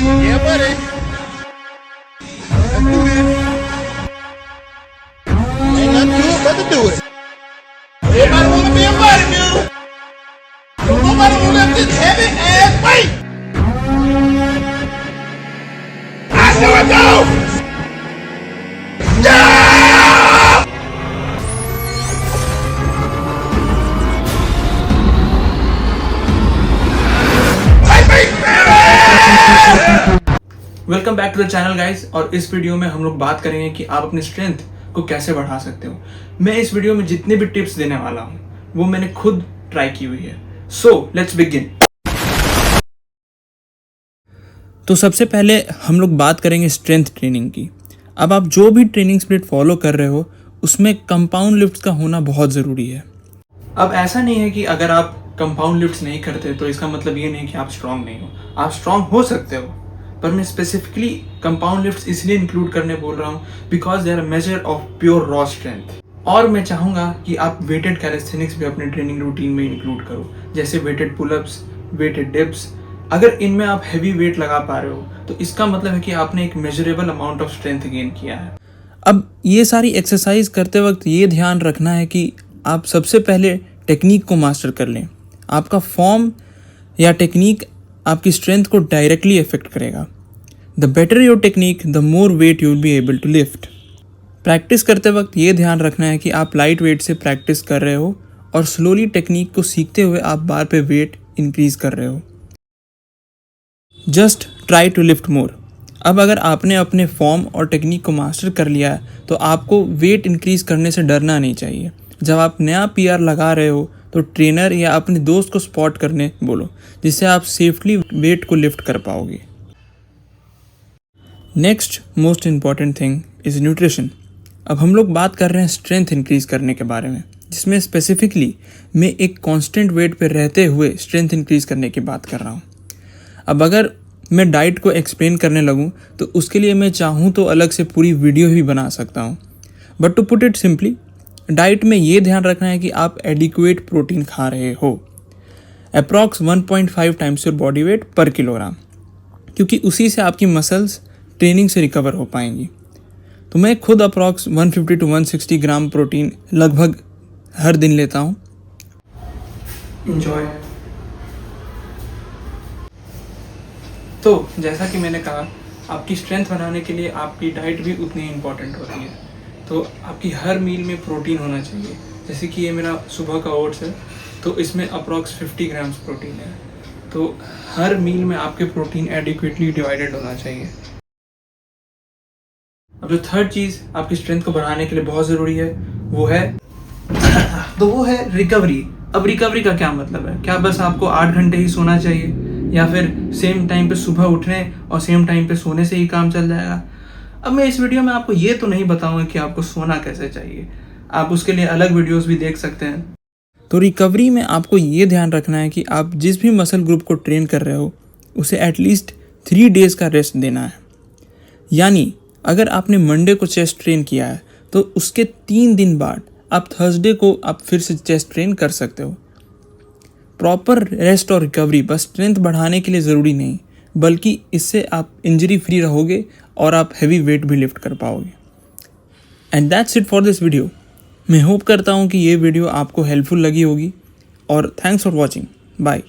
Yeah, buddy. Let's do this. Ain't nothing to it but to do it. Everybody wanna be a bodybuilder. Don't nobody wanna lift this heavy ass weight. I do it go. Yeah! Welcome back to the channel guys. और इस video में हम लोग बात करेंगे कि आप अपनी स्ट्रेंथ को कैसे बढ़ा सकते हो। मैं इस वीडियो में जितने भी टिप्स देने वाला हूँ वो मैंने खुद ट्राई की हुई है। So let's begin. तो सबसे पहले हम लोग बात करेंगे स्ट्रेंथ ट्रेनिंग की। अब आप जो भी ट्रेनिंग स्प्लिट फॉलो कर रहे हो उसमें कंपाउंड लिफ्ट्स का होना बहुत ज़रूरी है। अब ऐसा नहीं है कि अगर आप कंपाउंड लिफ्ट्स नहीं करते तो इसका मतलब ये नहीं कि आप स्ट्रांग नहीं हो। आप स्ट्रांग हो सकते हो, पर मैं स्पेसिफिकली कंपाउंड लिफ्ट्स इसलिए इंक्लूड करने बोल रहा हूँ because they are a major of pure raw strength. और मैं चाहूँगा कि आप वेटेड कैलिस्थेनिक्स भी अपने ट्रेनिंग रूटीन में इंक्लूड करो, जैसे वेटेड पुलअप्स, वेटेड डिप्स। अगर इनमें आप हैवी वेट लगा पा रहे हो तो इसका मतलब है कि आपने एक measurable amount of strength gain किया है। अब ये सारी एक्सरसाइज करते वक्त ये ध्यान रखना है कि आप सबसे पहले टेक्निक को मास्टर कर लें। आपका फॉर्म या टेक्निक आपकी स्ट्रेंथ को डायरेक्टली इफेक्ट करेगा। The better your technique the more weight you will be able to lift. Practice करते वक्त ये ध्यान रखना है कि आप लाइट वेट से प्रैक्टिस कर रहे हो और स्लोली टेक्निक को सीखते हुए आप बार पे वेट इंक्रीज कर रहे हो। जस्ट ट्राई टू लिफ्ट मोर। अब अगर आपने अपने फॉर्म और टेक्निक को मास्टर कर लिया है तो आपको वेट इंक्रीज करने से डरना नहीं चाहिए। जब आप नया पीआर लगा रहे हो तो ट्रेनर या अपने दोस्त को स्पॉट करने बोलो, जिससे आप सेफली वेट को लिफ्ट कर पाओगे। Next most important thing is nutrition. अब हम लोग बात कर रहे हैं स्ट्रेंथ इंक्रीज करने के बारे में, जिसमें स्पेसिफिकली मैं एक कांस्टेंट वेट पे रहते हुए स्ट्रेंथ इंक्रीज करने की बात कर रहा हूँ। अब अगर मैं डाइट को एक्सप्लेन करने लगूँ तो उसके लिए मैं चाहूँ तो अलग से पूरी वीडियो भी बना सकता हूँ। But to put it simply, diet में ये ध्यान रखना है कि आप एडिक्वेट प्रोटीन खा रहे हो, approx 1.5 times your body weight पर किलोग्राम, क्योंकि उसी से आपकी मसल्स ट्रेनिंग से रिकवर हो पाएंगी। तो मैं खुद अप्रॉक्स 150 to 160 ग्राम प्रोटीन लगभग हर दिन लेता हूँ। एंजॉय। तो जैसा कि मैंने कहा, आपकी स्ट्रेंथ बनाने के लिए आपकी डाइट भी उतनी इम्पॉर्टेंट होती है। तो आपकी हर मील में प्रोटीन होना चाहिए। जैसे कि ये मेरा सुबह का ओट्स है तो इसमें अप्रॉक्स 50 ग्राम्स प्रोटीन है। तो हर मील में आपके प्रोटीन एडिक्वेटली डिवाइडेड होना चाहिए। अब जो थर्ड चीज़ आपकी स्ट्रेंथ को बढ़ाने के लिए बहुत ज़रूरी है वो है रिकवरी। अब रिकवरी का क्या मतलब है? क्या बस आपको 8 घंटे ही सोना चाहिए या फिर सेम टाइम पे सुबह उठने और सेम टाइम पे सोने से ही काम चल जाएगा? अब मैं इस वीडियो में आपको ये तो नहीं बताऊंगा कि आपको सोना कैसे चाहिए। आप उसके लिए अलग वीडियोस भी देख सकते हैं। तो रिकवरी में आपको ये ध्यान रखना है कि आप जिस भी मसल ग्रुप को ट्रेन कर रहे हो उसे एटलीस्ट 3 डेज़ का रेस्ट देना है। यानी अगर आपने मंडे को चेस्ट ट्रेन किया है तो उसके 3 दिन बाद आप थर्सडे को आप फिर से चेस्ट ट्रेन कर सकते हो। प्रॉपर रेस्ट और रिकवरी बस स्ट्रेंथ बढ़ाने के लिए ज़रूरी नहीं, बल्कि इससे आप इंजरी फ्री रहोगे और आप हैवी वेट भी लिफ्ट कर पाओगे। And that's it for this video. मैं होप करता हूँ कि ये वीडियो आपको हेल्पफुल लगी होगी और थैंक्स फॉर वॉचिंग। बाय।